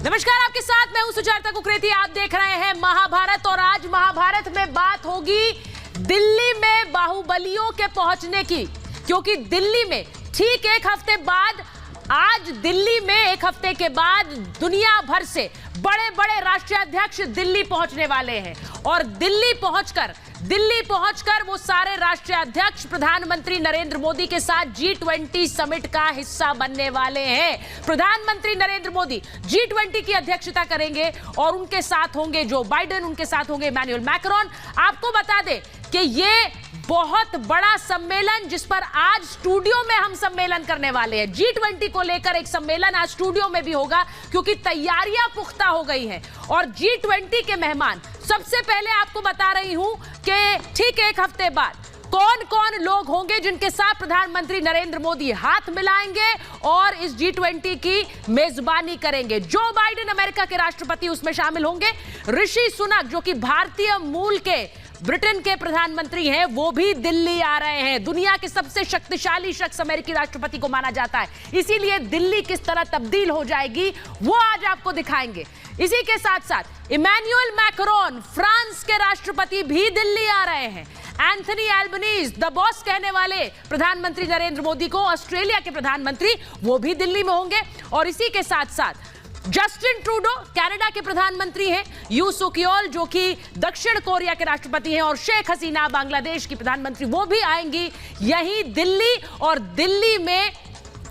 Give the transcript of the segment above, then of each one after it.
नमस्कार, आपके साथ मैं हूं सुजाता कुकरेती। आप देख रहे हैं महाभारत और आज महाभारत में बात होगी दिल्ली में बाहुबलियों के पहुंचने की, क्योंकि दिल्ली में ठीक एक हफ्ते बाद, आज दिल्ली में एक हफ्ते के बाद दुनिया भर से बड़े बड़े राष्ट्रीय अध्यक्ष दिल्ली पहुंचने वाले हैं और दिल्ली पहुंचकर वो सारे राष्ट्रीय अध्यक्ष प्रधानमंत्री नरेंद्र मोदी के साथ G20 समिट का हिस्सा बनने वाले हैं। प्रधानमंत्री नरेंद्र मोदी G20 की अध्यक्षता करेंगे और उनके साथ होंगे जो बाइडेन, उनके साथ होंगे इमैनुअल मैक्रोन। आपको बता दें कि ये बहुत बड़ा सम्मेलन जिस पर आज स्टूडियो में हम सम्मेलन करने वाले हैं, G20 को लेकर एक सम्मेलन आज स्टूडियो में भी होगा, क्योंकि तैयारियां पुख्ता हो गई हैं। और G20 के मेहमान, सबसे पहले आपको बता रही हूं कि ठीक एक हफ्ते बाद कौन कौन लोग होंगे जिनके साथ प्रधानमंत्री नरेंद्र मोदी हाथ मिलाएंगे और इस G20 की मेजबानी करेंगे। जो बाइडेन अमेरिका के राष्ट्रपति उसमें शामिल होंगे। ऋषि सुनक जो कि भारतीय मूल के ब्रिटेन के प्रधानमंत्री हैं, वो भी दिल्ली आ रहे हैं। दुनिया के सबसे शक्तिशाली शख्स अमेरिकी राष्ट्रपति को माना जाता है, इसीलिए दिल्ली किस तरह तब्दील हो जाएगी वो आज आपको दिखाएंगे। इसी के साथ साथ इमैनुअल मैक्रोन फ्रांस के राष्ट्रपति भी दिल्ली आ रहे हैं। एंथनी एल्बनीज द बॉस कहने वाले प्रधानमंत्री नरेंद्र मोदी को, ऑस्ट्रेलिया के प्रधानमंत्री, वो भी दिल्ली में होंगे। और इसी के साथ साथ जस्टिन ट्रूडो कनाडा के प्रधानमंत्री हैं, यू सुक योल जो कि दक्षिण कोरिया के राष्ट्रपति हैं और शेख हसीना बांग्लादेश की प्रधानमंत्री, वो भी आएंगी यही दिल्ली और दिल्ली में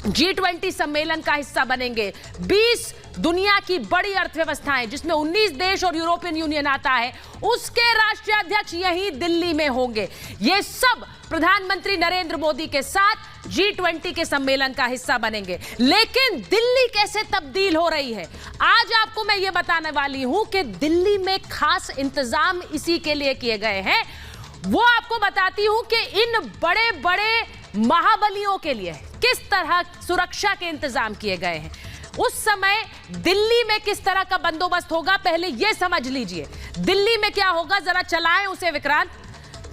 G20 सम्मेलन का हिस्सा बनेंगे। 20 दुनिया की बड़ी अर्थव्यवस्थाएं जिसमें 19 देश और यूरोपियन यूनियन आता है, उसके राष्ट्रीय अध्यक्ष यही दिल्ली में होंगे। ये सब प्रधानमंत्री नरेंद्र मोदी के साथ G20 के सम्मेलन का हिस्सा बनेंगे। लेकिन दिल्ली कैसे तब्दील हो रही है, आज आपको मैं ये बताने वाली हूं कि दिल्ली में खास इंतजाम इसी के लिए किए गए हैं। वो आपको बताती हूं कि इन बड़े बड़े महाबलियों के लिए किस तरह सुरक्षा के इंतजाम किए गए हैं। उस समय दिल्ली में किस तरह का बंदोबस्त होगा, पहले यह समझ लीजिए। दिल्ली में क्या होगा, जरा चलाएं उसे विक्रांत।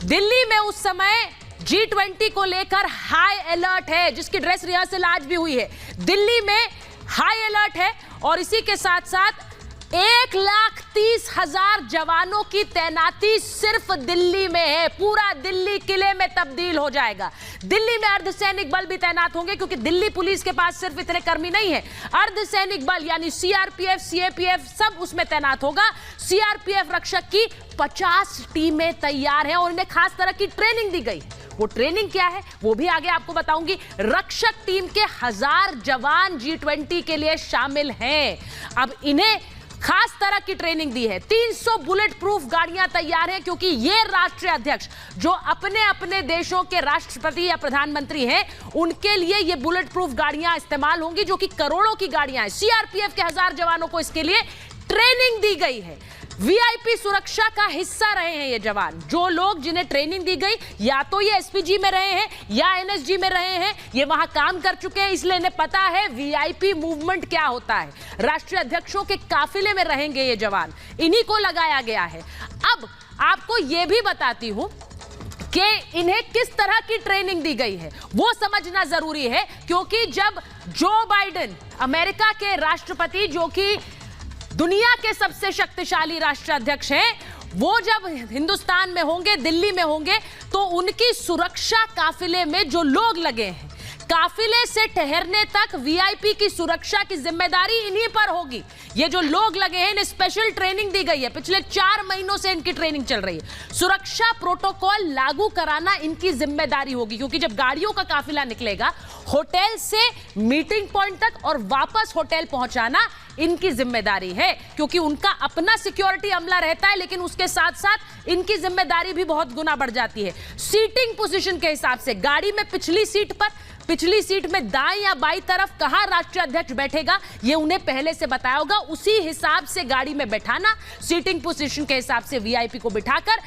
दिल्ली में उस समय G20 को लेकर हाई अलर्ट है, जिसकी ड्रेस रिहर्सल आज भी हुई है। दिल्ली में हाई अलर्ट है और इसी के साथ साथ 1,30,000 जवानों की तैनाती सिर्फ दिल्ली में है। पूरा दिल्ली किले में तब्दील हो जाएगा। दिल्ली में अर्धसैनिक बल भी तैनात होंगे, क्योंकि दिल्ली पुलिस के पास सिर्फ इतने कर्मी नहीं है। अर्धसैनिक बल यानी CRPF, CAPF सब उसमें तैनात होगा। CRPF रक्षक की 50 टीमें तैयार हैं और इन्हें खास तरह की ट्रेनिंग दी गई है। वो ट्रेनिंग क्या है वो भी आगे आपको बताऊंगी। रक्षक टीम के 1000 जवान G20 के लिए शामिल हैं। अब इन्हें खास तरह की ट्रेनिंग दी है। 300 बुलेट प्रूफ गाड़ियां तैयार हैं, क्योंकि ये राष्ट्रीय अध्यक्ष जो अपने अपने देशों के राष्ट्रपति या प्रधानमंत्री हैं, उनके लिए ये बुलेट प्रूफ गाड़ियां इस्तेमाल होंगी, जो कि करोड़ों की गाड़ियां हैं। CRPF के 1000 जवानों को इसके लिए ट्रेनिंग दी गई है। VIP सुरक्षा का हिस्सा रहे हैं ये जवान। जो लोग जिन्हें ट्रेनिंग दी गई, या तो ये SPG में रहे हैं या NSG में रहे हैं, ये वहां काम कर चुके हैं, इसलिए इन्हें पता है VIP मूवमेंट क्या होता है। राष्ट्रीय अध्यक्षों के काफिले में रहेंगे ये जवान, इन्हीं को लगाया गया है। अब आपको यह भी बताती हूं कि इन्हें किस तरह की ट्रेनिंग दी गई है, वो समझना जरूरी है। क्योंकि जब जो बाइडेन अमेरिका के राष्ट्रपति, जो कि दुनिया के सबसे शक्तिशाली राष्ट्राध्यक्ष हैं, वो जब हिंदुस्तान में होंगे, दिल्ली में होंगे, तो उनकी सुरक्षा काफिले में जो लोग लगे हैं, काफिले से ठहरने तक VIP की सुरक्षा की जिम्मेदारी इन्हीं पर होगी। ये जो लोग लगे हैं, इन्हें स्पेशल ट्रेनिंग दी गई है। पिछले 4 महीनों से इनकी ट्रेनिंग चल रही है। सुरक्षा प्रोटोकॉल लागू कराना इनकी जिम्मेदारी होगी, क्योंकि जब गाड़ियों का काफिला निकलेगा, होटल से मीटिंग पॉइंट तक और वापस होटल पहुंचाना इनकी जिम्मेदारी है, क्योंकि उनका अपना सिक्योरिटी अमला रहता है, लेकिन उसके साथ साथ इनकी जिम्मेदारी भी बहुत गुना बढ़ जाती है। सीटिंग पोजीशन के हिसाब से गाड़ी में पिछली सीट में दाएं या बाईं तरफ कहां राष्ट्रीय अध्यक्ष बैठेगा, यह उन्हें पहले से बताया होगा। उसी हिसाब से गाड़ी में बैठाना, सीटिंग पोजीशन के हिसाब से VIP को बिठाकर।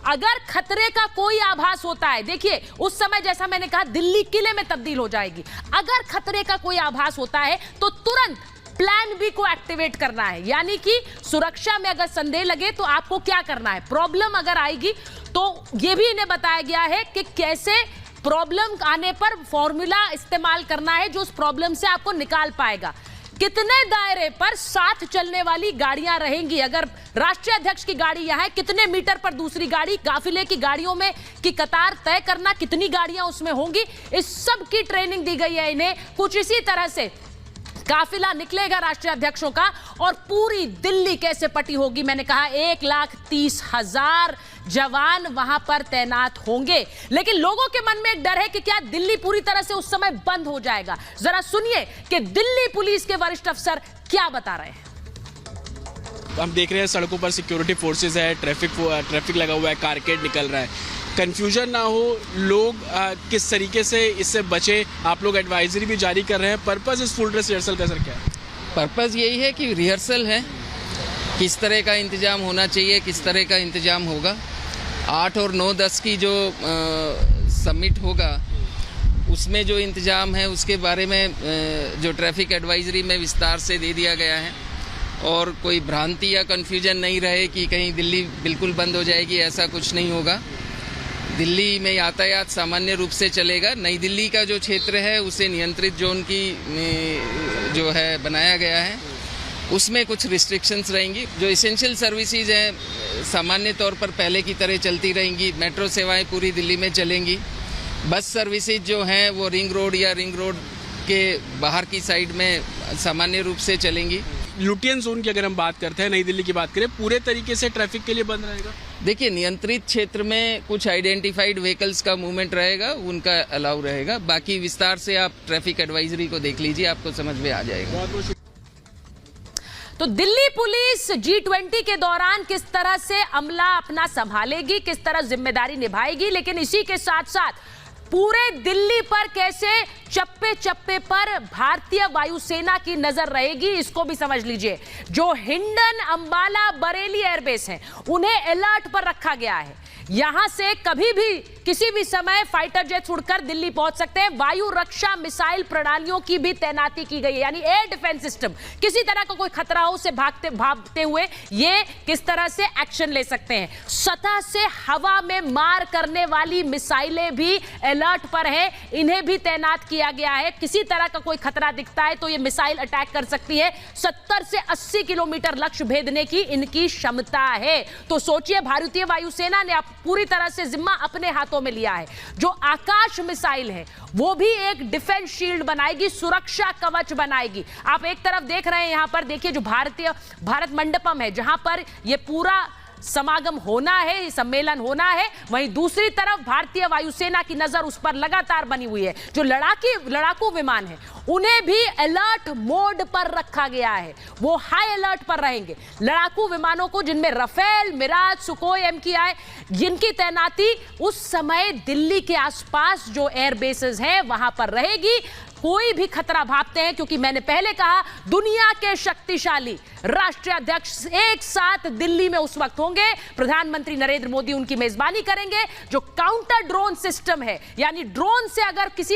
अगर खतरे का कोई आभास होता है, देखिए उस समय जैसा मैंने कहा दिल्ली किले में तब्दील हो जाएगी। अगर खतरे का कोई आभास होता है तो तुरंत प्लान बी को एक्टिवेट करना है। यानी कि सुरक्षा में अगर संदेह लगे तो आपको क्या करना है। प्रॉब्लम अगर आएगी तो यह भी इन्हें बताया गया है कि कैसे प्रॉब्लम आने पर फॉर्मूला इस्तेमाल करना है जो उस प्रॉब्लम से आपको निकाल पाएगा। कितने दायरे पर साथ चलने वाली गाड़ियां रहेंगी, अगर राष्ट्रीय अध्यक्ष की गाड़ी यहां है कितने मीटर पर दूसरी गाड़ी, काफिले की गाड़ियों में की कतार तय करना, कितनी गाड़ियां उसमें होंगी, इस सब की ट्रेनिंग दी गई है इन्हें। कुछ इसी तरह से काफिला निकलेगा राष्ट्रीय अध्यक्षों का और पूरी दिल्ली कैसे पटी होगी। मैंने कहा 1,30,000 जवान वहां पर तैनात होंगे, लेकिन लोगों के मन में एक डर है कि क्या दिल्ली पूरी तरह से उस समय बंद हो जाएगा। जरा सुनिए कि दिल्ली पुलिस के वरिष्ठ अफसर क्या बता रहे हैं। हम देख रहे हैं सड़कों पर सिक्योरिटी फोर्सेस है, ट्रैफिक लगा हुआ है, कारकेड निकल रहा है। कंफ्यूजन ना हो, लोग किस तरीके से इससे बचे, आप लोग एडवाइजरी भी जारी कर रहे हैं। पर्पस इस फुल ड्रेस रिहर्सल का सर क्या है? पर्पस यही है कि रिहर्सल है, किस तरह का इंतजाम होना चाहिए, किस तरह का इंतजाम होगा। 8 और 9, 10 की जो समिट होगा उसमें जो इंतजाम है उसके बारे में जो ट्रैफिक एडवाइजरी में विस्तार से दे दिया गया है, और कोई भ्रांति या कन्फ्यूजन नहीं रहे कि कहीं दिल्ली बिल्कुल बंद हो जाएगी, ऐसा कुछ नहीं होगा। दिल्ली में यातायात सामान्य रूप से चलेगा। नई दिल्ली का जो क्षेत्र है उसे नियंत्रित जोन की जो है बनाया गया है, उसमें कुछ रिस्ट्रिक्शंस रहेंगी। जो इसेंशियल सर्विसेज हैं सामान्य तौर पर पहले की तरह चलती रहेंगी। मेट्रो सेवाएं पूरी दिल्ली में चलेंगी। बस सर्विसेज जो हैं वो रिंग रोड या रिंग रोड के बाहर की साइड में सामान्य रूप से चलेंगी। लुटियन जोन की अगर हम बात करते हैं, नई दिल्ली की बात करें, पूरे तरीके से ट्रैफिक के लिए बंद रहेगा? देखिए, नियंत्रित क्षेत्र में कुछ आइडेंटिफाइड व्हीकल्स का मूवमेंट रहेगा, उनका अलाउ रहेगा। बाकी विस्तार से आप ट्रैफिक एडवाइजरी को देख लीजिए, आपको समझ में आ जाएगा। तो दिल्ली पुलिस G20 के दौरान किस तरह से अमला अपना संभालेगी, किस तरह जिम्मेदारी निभाएगी, लेकिन इसी के साथ साथ पूरे दिल्ली पर कैसे चप्पे चप्पे पर भारतीय वायुसेना की नजर रहेगी, इसको भी समझ लीजिए। जो हिंडन, अंबाला, बरेली एयरबेस हैं उन्हें अलर्ट पर रखा गया है। यहां से कभी भी किसी भी समय फाइटर जेट उड़कर दिल्ली पहुंच सकते हैं। वायु रक्षा मिसाइल प्रणालियों की भी तैनाती की गई है, यानी एयर डिफेंस सिस्टम, किसी तरह का कोई खतरा हो उसे भागते हुए ये किस तरह से एक्शन ले सकते हैं। सतह से हवा में मार करने वाली मिसाइलें भी अलर्ट पर है, इन्हें भी तैनात किया गया है। किसी तरह का कोई खतरा दिखता है तो ये मिसाइल अटैक कर सकती है। 70 से 80 किलोमीटर लक्ष्य भेदने की इनकी क्षमता है। तो सोचिए, भारतीय वायुसेना ने पूरी तरह से जिम्मा अपने हाथों में लिया है। जो आकाश मिसाइल है वो भी एक डिफेंस शील्ड बनाएगी, सुरक्षा कवच बनाएगी। आप एक तरफ देख रहे हैं, यहां पर देखिए जो भारत मंडपम है जहां पर ये पूरा समागम होना है, सम्मेलन होना है, वहीं दूसरी तरफ भारतीय वायुसेना की नजर उस पर लगातार बनी हुई है। जो लड़ाकू विमान है उन्हें भी अलर्ट मोड पर रखा गया है, वो हाई अलर्ट पर रहेंगे। लड़ाकू विमानों को, जिनमें राफेल, मिराज, सुखोई, MKI, जिनकी तैनाती उस समय दिल्ली के आसपास जो एयरबेसेस हैं वहां पर रहेगी। कोई भी खतरा भापते हैं, क्योंकि मैंने पहले कहा दुनिया के शक्तिशाली राष्ट्रीय अध्यक्ष एक साथ दिल्ली में उस वक्त होंगे। प्रधानमंत्री नरेंद्र मोदी उनकी मेजबानी करेंगे। जो काउंटर ड्रोन सिस्टम है, यानी ड्रोन से अगर किसी